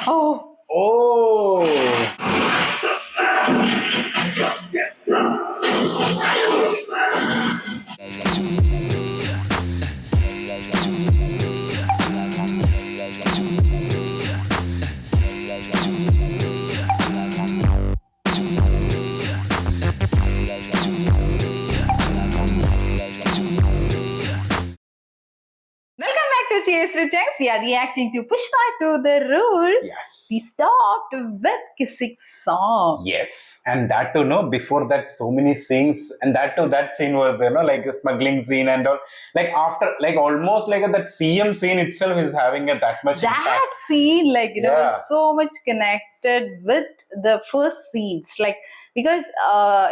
Oh, Oh. welcome back to Cheers with Chunks. We are reacting to Pushpa to the Rule. Yes. We stopped with kissing song. Yes, and that too, no, before that, so many scenes, and that too, that scene was there, no, like the smuggling scene and all. Like after, like almost like that CM scene itself is having that much That impact. scene, like, Yeah. was so much connected with the first scenes. Like, because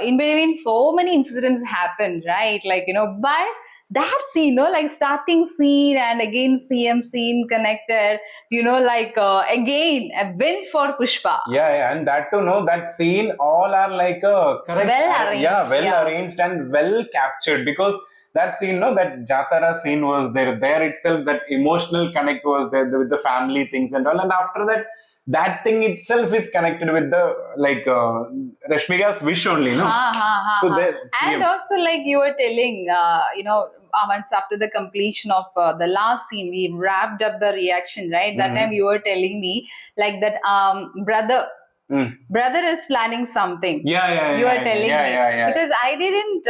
in between, so many incidents happened, right? Like, but that scene, like starting scene and again CM scene connected, again a win for Pushpa. Yeah, and that too, no, that scene all are like correct, Well arranged, yeah, well yeah. arranged and well captured because that scene, no, that Jatara scene was there. There itself, that emotional connect was there with the family things and all. And after that, that thing itself is connected with the like Rashmika's wish only, no. So there, And CM. also, like you were telling, once after the completion of the last scene, we wrapped up the reaction, right? That time you were telling me like that brother is planning something. Yeah, You are telling me yeah. because I didn't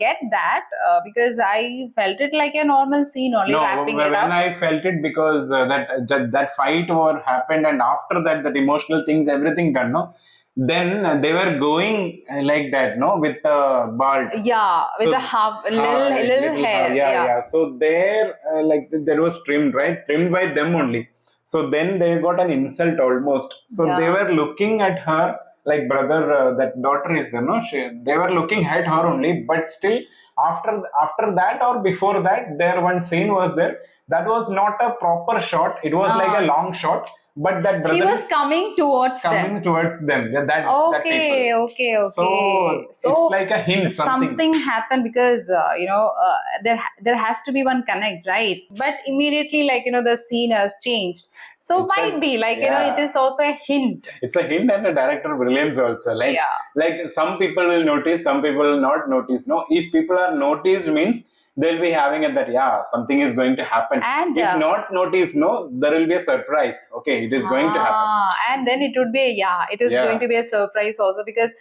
get that because I felt it like a normal scene only, No, wrapping when it up. I felt it because that fight war happened, and after that, that emotional things, everything done, no. Then they were going like that, no, with the bald. Yeah, with So, a half little hair. yeah. So there, like there was trimmed, right? Trimmed by them only. So then they got an insult almost. So they Yeah. were looking at her like brother, that daughter is there, no? They were looking at her only, but still after that or before that, there one scene was there. That was not a proper shot. It was like a long shot, but that brother He was is coming towards coming them. towards them. That people. Okay. So it's like a hint, something. Happened because there has to be one connect, right? But immediately, like the scene has changed. So It's might be like yeah. it is also a hint. It's a hint and a director brilliance also. Like some people will notice, some people will not notice. No, if people are noticed means they'll be having it that something is going to happen. And if not noticed, no, there will be a surprise. Okay, it is going to happen. And then it would be going to be a surprise also because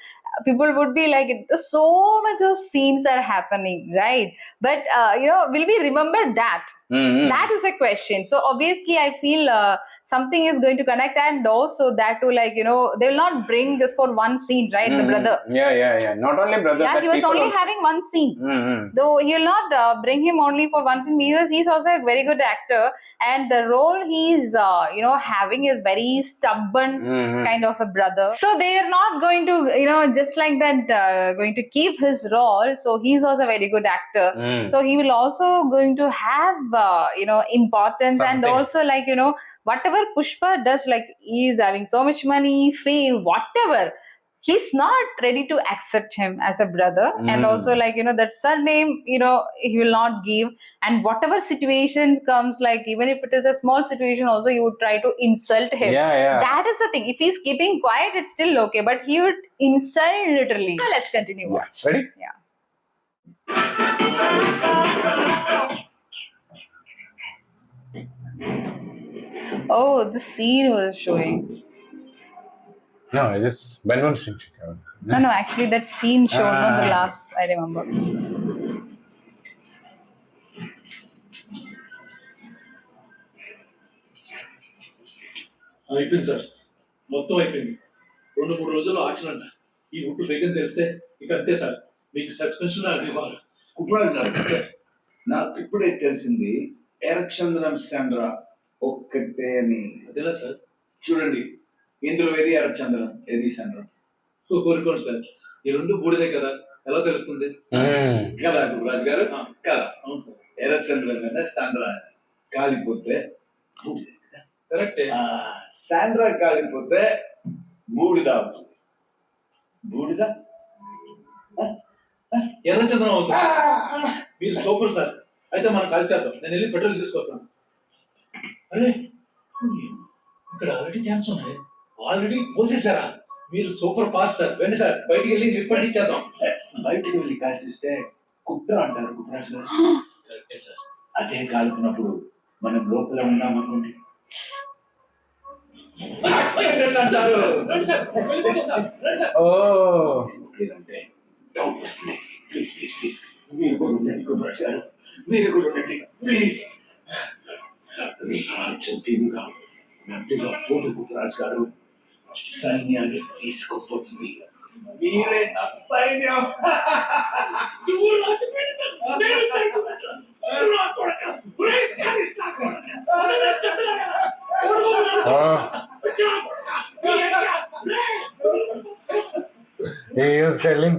people would be like so much of scenes are happening, right? But will we remember that? That is a question. So obviously I feel something is going to connect, and also that too, like they will not bring this for one scene, right? The brother. Yeah. Not only brother. Yeah, he was only having one scene. Though he will not bring him only for one scene because he's also a very good actor, and the role he's having is very stubborn kind of a brother. So they are not going to just like that going to keep his role. So he's also a very good actor. So he will also going to have importance. And also like whatever Pushpa does, like he's having so much money, fame, whatever, he's not ready to accept him as a brother. And also like that surname he will not give. And whatever situation comes, like even if it is a small situation also, you would try to insult him. That is the thing. If he's keeping quiet, it's still okay, but he would insult literally. So let's continue watch. Ready? Yeah. Oh, the scene was showing. No, it is Benwan Singh. No, actually that scene showed, not the last, I remember. అయిపోయింది sir, మొత్తం అయిపోయింది. 2-3 రోజుల్లో auction అంట. ఈ ఉట్టు fake అని తెలిస్తే ఇక అంతే సార్, మీకు సస్పెన్షన్ ఇవ్వాలి. కుప్రాజ్ గారు సార్, నాకు ఇప్పుడే తెలిసింది ఎరచంద్రం చంద్ర ఒక్కటే అని. అదేలా సార్? చూడండి, ఇందులో ఏది ఎరచంద్రం, ఏది చంద్రం? కోరుకోండి సార్, ఈ రెండు బూడిదే కదా, ఎలా తెలుస్తుంది కదా కుప్రాజ్ గారు? కదా. అవును సార్, ఎరచంద్రం కన్నా చంద్ర కాలిపోతే కరెక్టే. శాండ్రా కాలిపోతే బూడిద అవుతుంది. బూడిద ఎర్రచంద్రం అవుతుంది. మీరు సూపర్ సార్. అయితే మనం కాల్ చేద్దాం. నేను వెళ్ళి పెట్రోల్ తీసుకొస్తాను. అరే ఇక్కడ ఆల్రెడీ క్యాన్స్ ఉన్నాయి, ఆల్రెడీ పోసేసారా? మీరు సూపర్ ఫాస్ట్ సార్. వెండి సార్, బయటికి వెళ్ళి రిపోర్ట్ ఇచ్చేద్దాం. బయటికి వెళ్ళి కాల్చిస్తే కుట్ర అంటారు కుట్రాజు గారు. కరెక్టే సార్. అదే కాలుతున్నప్పుడు మనం లోపల ఉన్నామనుకోండి. సార్, రండి సార్, వెళ్ళిపోతాం సార్, రండి సార్. Oh. అంటే డౌట్ వస్తుంది. ప్లీజ్ ప్లీజ్ ప్లీజ్ మీరు కూడా ఉండండి కుట్రాజు గారు, మీరు కూడా ఉండండి ప్లీజ్. రాజంగా నట్టుగా పోదు కుట్రాజు గారు, సైన్యాన్ని తీసుకోపోతుంది. మీరే నా సైన్యం. నువ్వు రాసి పెడతా, నేను సైతం పెడతా. నువ్వు నా కొడకా, ఒరేయ్ శారీ నా కొడకా. నేను చెప్తున్నా కదా, ఎవరు వదలరు. వచ్చి నా కొడకా, నీ అయ్యా, రేయ్. He is telling.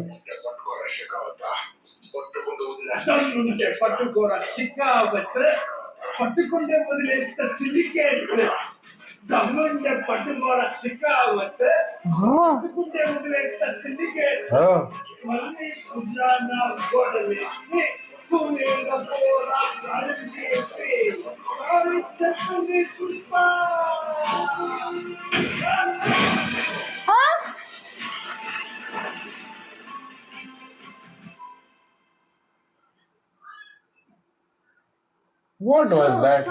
తన్నుంటే పట్టుకోరా షికావత్, పట్టుకుంటే వదిలేస్తే సిండికేట్. తమ్ముంటే పట్టుకోరా షికావత్, పట్టుకుంటే వదిలేస్తే సిండికేట్. Oh. మళ్ళీ ఖజానా గోడ వేసి కూలీగా పోరా గాలి తీసి గాలి చెప్తుంది Pushpa. Huh? What was that?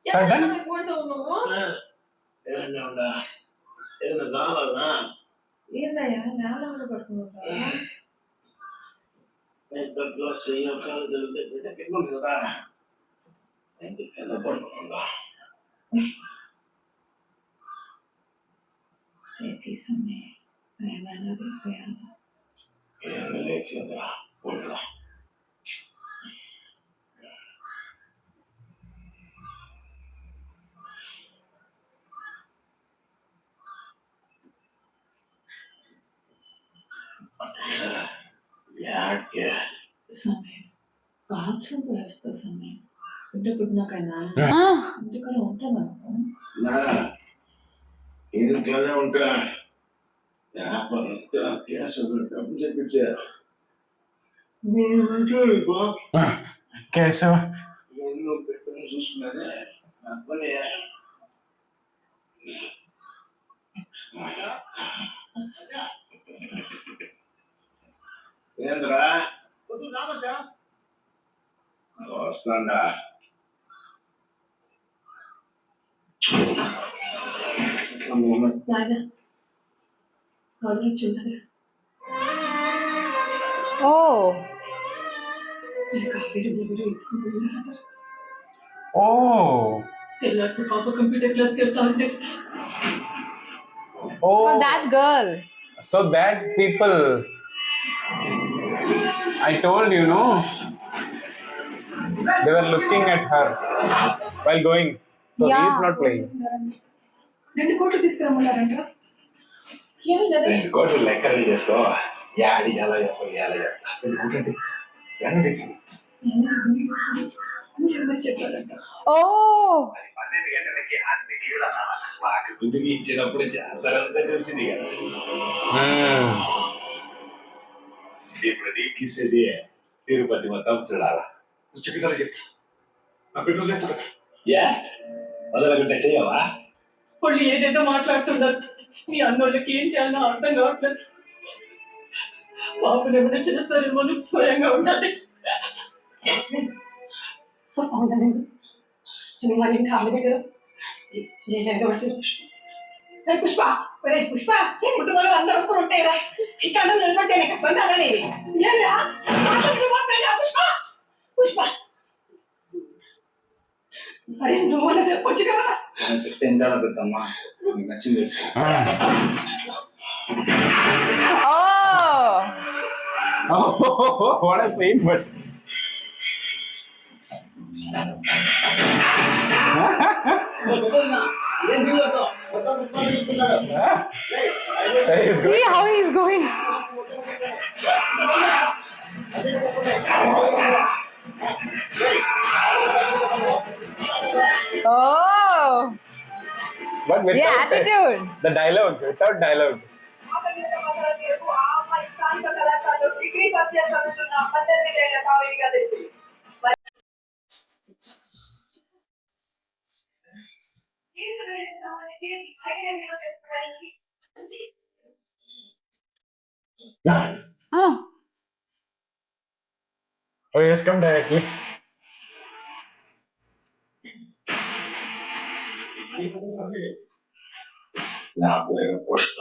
Sudden? ఏదన్నా ఉందా? ఏదన్నా కావాలన్నా? ఏందయ్యా నేల పడుతుందా? ఇంతట్లో శ్రీకాలు తెలిస్తే బిడ్డ తిప్పదు కదా, ఎందుకైనా పడుతుందా? తీసుకుని పోయాను. ఏమి లేచిందా? ఉందా? యాడ్కే సమయం బాత్రూమ్ వేస్తా సమయం బిడ్డ పుట్టినాకైనా Ah. ఇంటికాడ ఉంటాను నా ఇందుకనే ఉంటా. వ్యాపారంతా క్యాష్ డబ్బు చెప్పించా. Keshav. ఎన్నో పెట్టని చూసుకున్నదే నా పని. ఏంద్రా వస్తాండా? నాయన వదిలిచ్చున్నది Oh. కావేరి ఎవరు ఎత్తుకుని వెళ్ళారంట. Oh. పిల్లలు పాప కంప్యూటర్ క్లాస్కి వెళ్తా ఉంటే Oh, Oh. that girl. So that people. I told you, no? They were looking at her while going. So he is Yeah. not playing. 2 కోట్లు తీసుకురమ్మన్నారంట. ఏమన్నది? 2 కోట్లు లెక్కలు చేసుకో. యాడి ఎలా చేస్తావు? ఎలా చేస్తా? 2 కోట్లు ఎంత తెచ్చింది? నేను గుండె తీసుకుని ఊరేమని చెప్పారంట. Oh. 12 గంటలకి మాకు గుండుకి ఇచ్చినప్పుడు జాతరంతా చూసింది కదా. ఇప్పుడు నీకు ఇసేది తిరుపతి మొత్తం చూడాలా. ఉచితంగా చేస్తా. నా బిడ్డలు చేస్తా కదా. ఏ వదలకుంటే చెయ్యవా? వాళ్ళు ఏదేదో మాట్లాడుతున్నారు. మీ అన్నోళ్ళకి ఏం చేయాలో అర్థం కావట్లేదు. పాపను ఏమైనా చేస్తారేమో అని భయంగా ఉండాలి. స్వస్థ ఉండలేదు. నేను మన ఇంటి ఆడబిడ్డలు ఏదో పుష్ప ఒరే పుష్ప కుటుంబంలో అందరూ ఒప్పుడు ఉంటాయిరా. ఇక్కడ నిలబడితేనే బంధాలనే పుష్ప పుష్ప అరే నువ్వు అన్న చెప్పొచ్చు కదా. చెప్తే ఎంటాడా పెద్దమ్మా, నీకు నచ్చింది చేసుకో. Oh. Oh, what a scene, but. See how he's going. Oh. But without Yeah, attitude. the dialogue, without dialogue. Degree first year చదువుతున్నా పద్ధతి కావేరి కదా. Ah. Oh, yes, come directly. నా పేరు పుష్ప.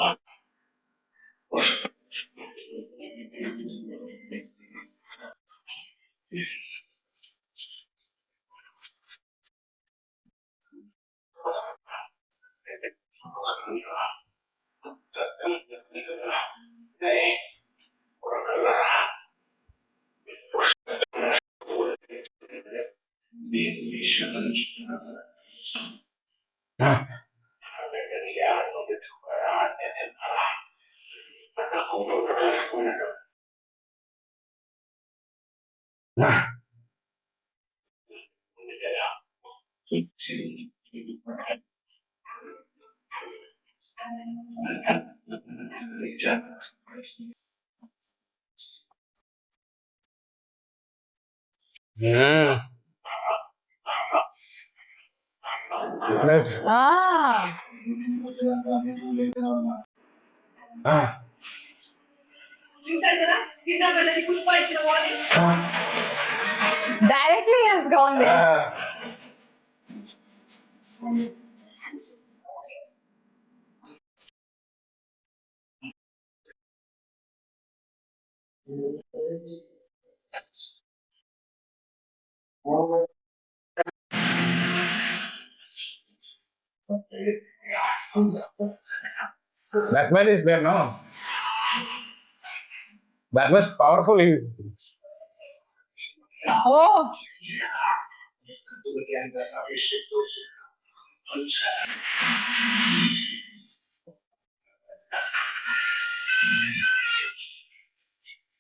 Ah. చూశారు కదా తిన్నా వెళ్ళి పుష్ప ఇచ్చిన warning. Directly he has gone there. That much is there, no? That much powerful he is. Oh.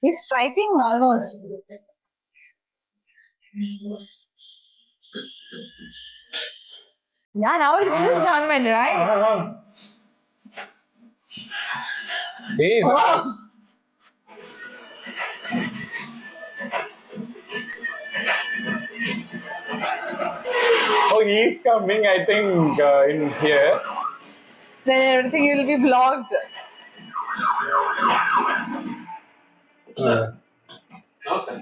He's striking almost. Yeah, now it's his government, right? He is. Oh, he is coming, I think, in here. Then everything will be vlogged. నమస్తే.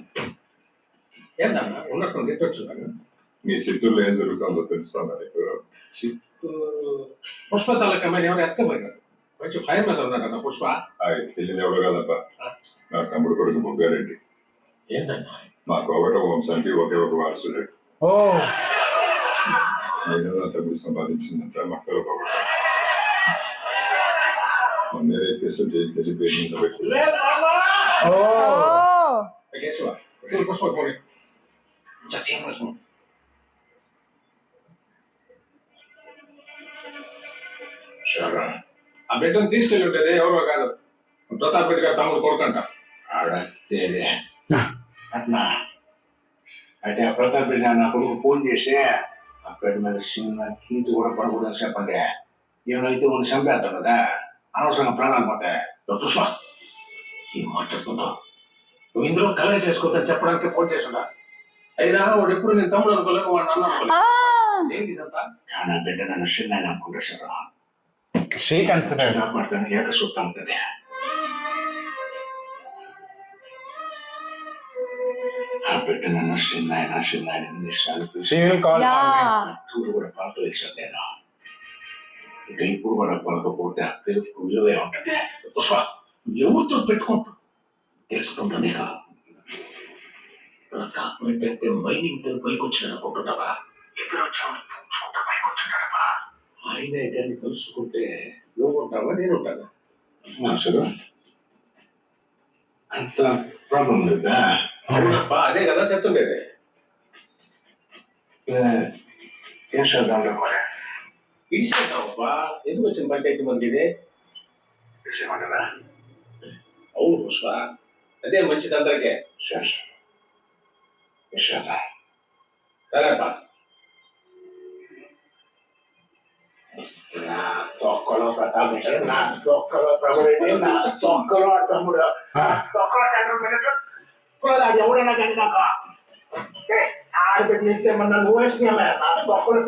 ఏందన్నా ఉన్నట్టు గెట్టొచ్చున్నాను. మీ చిత్తూరులో ఏం జరుగుతుందో తెలుసుకోండి నీకు. చిత్తూరు పుష్ప తాలూకా అమ్మాయిని ఎవరు ఎక్కబోయినారు. మంచి ఫైర్ మీద ఉన్నాడన్న పుష్ప. తెలియదు ఎవడో కాదప్ప, నా తమ్ముడు కొడుకు బొగ్గారెడ్డి. ఏందన్నా మా కోవట వంశానికి ఒకే ఒక వారసుడు. Oh. నేను నా తమ్ముడు సంపాదించిందంట మక్కల కోవట. మొన్నే రేపు కేసులో జైలుకి వెళ్ళి పేరు మీద పెట్టి Oh. కేశవ పుష్ప ఫోన్ షారా ఆ బిడ్డను తీసుకెళ్ళి ఉంటుంది ఎవరో కాదు ప్రతాప్ రెడ్డి గారు తమ్ముడు కొడుకంట. ఆడేదే అట్లా అయితే ఆ ప్రతాప్ రెడ్డి నా కొడుకు ఫోన్ చేస్తే ఆ పేట మీద చిన్న కీతు కూడా పడకూడదని చెప్పండి. ఏమైతే ఉన్న చంపేస్తాం కదా, అనవసరంగా ప్రాణాలు పోతాయి. పుష్ప ఏం మాట్లాడుతున్నావు? నువ్వు ఇందులో కలగ చేసుకోవద్దని చెప్పడానికి ఫోన్ చేస్తున్నా. అయినా వాడు ఎప్పుడు నేను తమ్ముడు అనుకోలేదు, వాడు నన్ను అనుకోలేదు. Ah. ఏంటి ఇదంతా? నా బిడ్డ నన్ను చిన్న అనుకుంటా సార్. She considered. మాట్లాడిన ఏక సూత్రం కదా. ఆ బిడ్డ నన్ను చిన్న నిమిషాలు She will call. Yeah. తూరు కూడా పలకలేసాను నేను. ఇక ఇప్పుడు కూడా పలకపోతే ఆ పిలుపుకు విలువే ఉంటుంది. పుష్ప ఎవరితో పెట్టుకుంటూ తెలుసుకుంటా నీకు. ప్రతాప్ రెడ్డి అంటే మైనింగ్ పైకి వచ్చాడు అనుకుంటున్నావా? ఆయనే కానీ తెలుసుకుంటే నువ్వు ఉంటావా నేను ఉంటాను? అసలు అంత ప్రాబ్లం లేదా? అవునప్పా, అదే కదా చెప్తుండేది. ఏం చేద్దాం మరి? ఇడిచేద్దామప్పా, ఎందుకు వచ్చిన పంచాయతీ మంది ఇది? అవును పుష్ప, అదే మంచిది అందరికీ. సరే అప్పా. నా తొక్కలో ప్రతాప్ నా తొక్కలో ప్రభుడేంటి, నా తొక్కలో తమ్ముడు తొక్కలో ఎవడైనా కానీ ఆడబెట్టిస్తే మన నువ్వు వేసుకున్నా నా తొక్కలో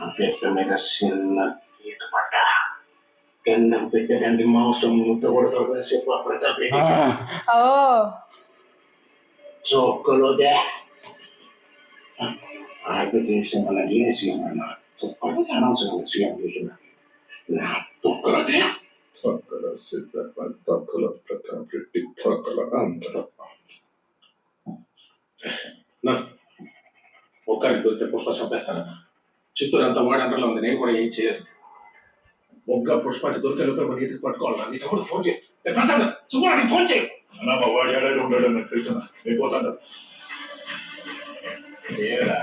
ఆ పెట్ట మీద చిన్న గీత పడ్డ గంధం పెట్టేదానికి మాంసం ముద్ద కూడా దొరకదని చెప్పు ఆ ప్రతాప్ రెడ్డి Oh. చొక్కలోదే ఆర్బిట్ చేసిన వల్ల నేనే సీఎం అన్నా చొక్కలు అనవసరం సీఎం చేస్తున్నా నా తొక్కలోదే తొక్కల సిద్ధప్ప, తొక్కల ప్రతాప్ రెడ్డి, తొక్కల అందరప్ప. ఒక్కరికి దొరికితే పుష్ప చంపేస్తానన్నా చిత్తూరు అంతా వాడి అండర్లో ఉంది నేను కూడా ఏం చేయలేదు ఒక్క పుష్పాన్ని దొరికే లోపల నీతికి పట్టుకోవాలి నీ తమ్ముడు ఫోన్ చేయి ప్రసాద్ సుబ్బారావు ఫోన్ చేయి అన్నా మా వాడు ఏడాడు ఉంటాడు నాకు తెలుసు నేను పోతాను. ఏరా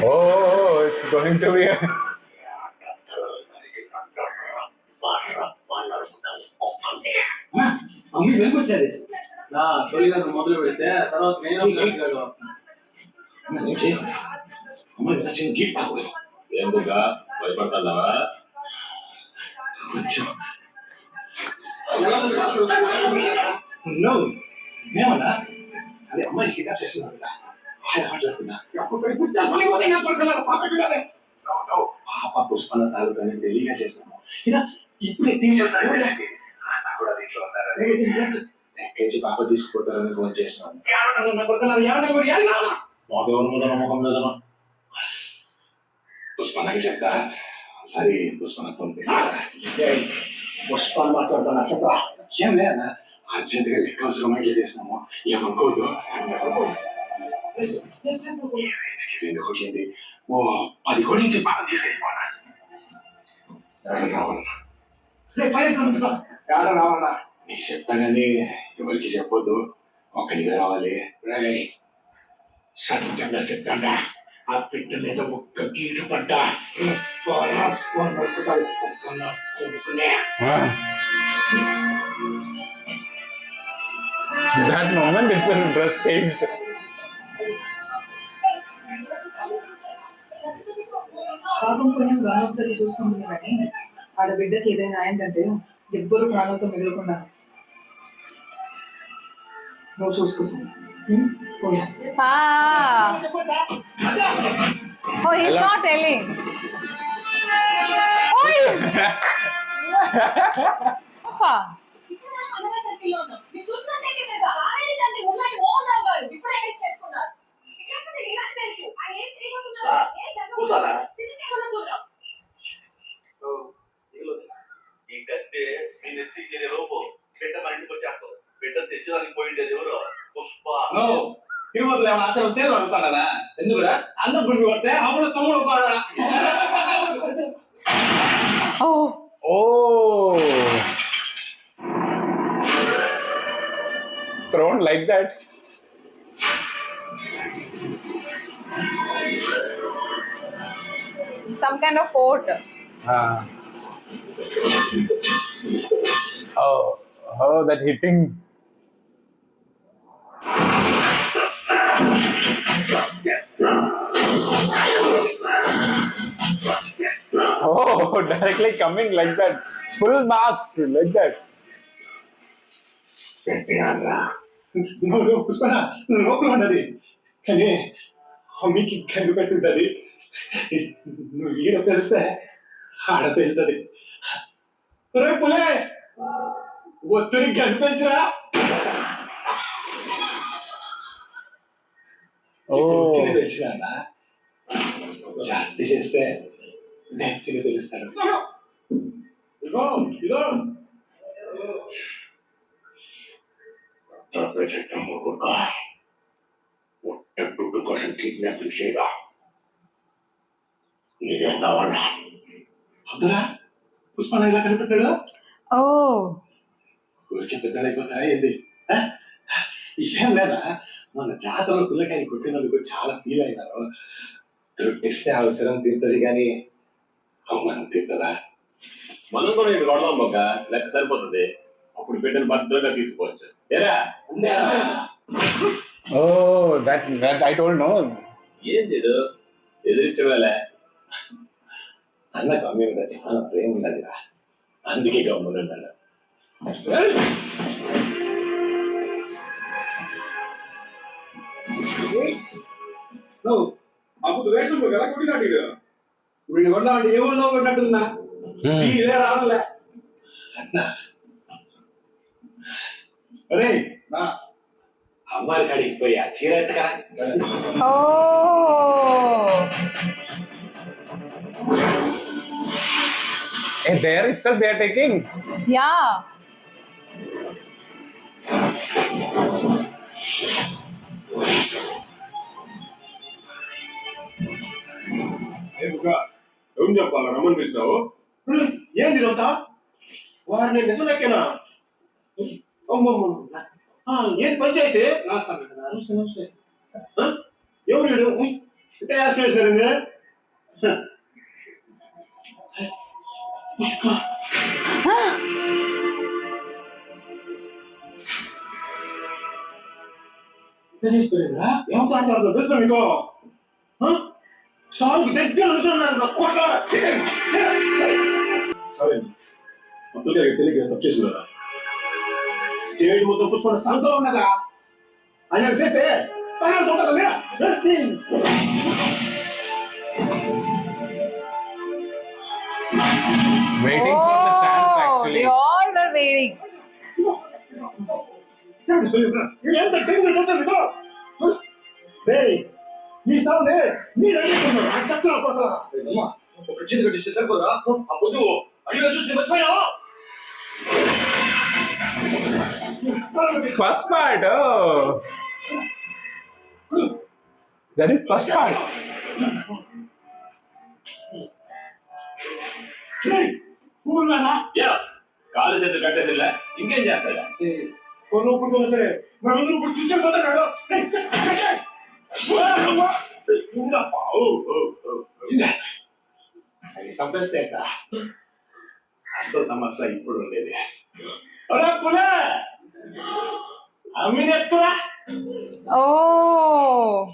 Oh, it's going to be. అమ్మి వెళ్ళిపోచ్చేది నా తొలిగారు మొదలు పెడితే తర్వాత నేను మాట్లాడాడు. నేను చేయకుండా అమ్మాయి మీద చిన్న గీట్ పాకూడదు ఎందుగా భయపడతావా? కొంచెం ఏమన్నా అదే అమ్మాయి కిడ్నాప్ చేస్తున్నారు కదా మాట్లాడుతున్నా పాప పుష్పన్న తాలూకాని పెళ్లిగా చేసినాము ఇలా ఇప్పుడే ఎక్కేసి పాప తీసుకుపోతారని ఫోన్ చేసినాము మాకెవరి మీద నమ్మకం లేదన్నా పుష్పన్నకి చెప్తా సరే పుష్పన్న ఫోన్ పుష్ప మాట్లాడుతున్నా చెప్పరా ఏం లేదా అర్జెంట్గా లెక్క అవసరం ఇట్లా చేసినాము ఏమనుకోవద్దు ఎందుకు వచ్చింది ఓ 10 కోట్ల నుంచి పాపం తీసుకెళ్ళిపోనా రావన్నా నీకు చెప్తా కానీ ఎవరికి చెప్పొద్దు ఒక్కడిగా రావాలి సత్యంగా చెప్తాడా ఆ పిట్ట మీద ఒక్క గీటు పడ్డా నొక్కుతాడు కొడుకునే That moment itself, dress changed. పాపం కొంచెం గానోత్తరి చూసుకుంటుంది కానీ ఆడబిడ్డకి ఏదైనా అయిందంటే ఎవ్వరు ప్రాణాలతో మిగలకుండా నువ్వు చూసుకొస్తుంది. Ah. Oh, he's not telling. Oi! Papa. ఈ కత్తి నేను ఎత్తించే లోపు బిడ్డ మన ఇంటికి వచ్చేస్తావు బిడ్డ తెచ్చడానికి పోయిండేది ఎవరు పుష్ప తిరుపతిలో ఏమైనా ఆశ్రమం సేవ నడుస్తాడా ఎందుకురా? అన్న గుండు కొడితే అప్పుడు తమ్ముడు వస్తాడా Oh. Oh. Thrown like that. Some kind of fort. Oh, that hitting. Oh, directly coming like that. Full mass, like that. పెట్టినారా నువ్వు పుష్పన లోపల ఉన్నది కానీ అమ్మికి కన్ను పెట్టుంటది నువ్వు ఈడ పెరిస్తే ఆడ పెరుగుతుంది రే పులే ఒత్తిడి కనిపించరా పెంచినా జాస్తి చేస్తే నెత్తిని తెలుస్తాడు ఇదిగో ఇదిగో దుడ్డు కోసం కిడ్నాపింగ్ చేయగా నీదేం కావాలా వద్దురా పుష్పన ఇలా కనిపెట్టాడు Oh. ఊరికి పెద్దలైపోతారా ఏంది ఏం లేదా మన జాతరలో పిల్లకాయ కొట్టినందుకు చాలా ఫీల్ అయినారు దొరికిస్తే అవసరం తీరుతుంది కానీ అవమానం తీరుతుందా మనం కూడా ఇక్కడ కొడదాం బొక్క లెక్క సరిపోతుంది. అప్పుడు బిడ్డను భద్రంగా తీసుకోవచ్చు. ఏరా Oh, that I don't know. ఏం చేయడు ఎదిరించడలే. అన్నకు అమ్మే మీద చాలా ప్రేమ ఉన్నదిరా అందుకే గమ్మునున్నాడు నువ్వు అప్పుడు వేషంలో ఎలా కొట్టినాడు వీడు? వీడు కొడదాం అంటే ఏ ఊళ్ళో కొట్టినట్టుందా ఇదే రావడంలే అరే నా అమ్మాయి కాడికి పోయి ఆ చీర ఎత్తకరా Oh. There itself they are taking. Yeah. ఏం చెప్పాలా రమ్మని పిలిచినావు? ఏంది ఇదంతా వారిని నిజలెక్కేనా ఏది పంచాయితీ నమస్తే ఎవరు వీడు ఇంత యాస్ట్ వేసినారు పుష్ప తీసుకోలేదా ఏం మాట్లాడతారు తెలుసు మీకు సాగుకు దగ్గర నిలుచున్నారు సరే అప్పుడుగా తెలియక తప్పు చేసుకున్నారా స్టేట్ మొత్తం పుష్ప సంతలో ఉన్నదా ఆయన చేస్తే Waiting for the chance actually. They all were waiting. మీ సాగులే మీరు అడుగుతున్నారు ఆ చెప్తున్నా ఒక చేతి కట్టిస్తే సరిపోదా ఆ పొద్దు అడిగా చూసి మర్చిపోయావా First part. Oh. That is first part. ఊర్లోనా యా కాలు చేతులు కట్టేసిలే ఇంకేం చేస్తాడా కొనుక్కుంటున్నా సరే మనందరూ ఇప్పుడు చూసుకొని పోతాడు అది సంపేస్తే అసలు తమసా ఇప్పుడు ఉండేది అమ్మిని ఎత్తురా Oh.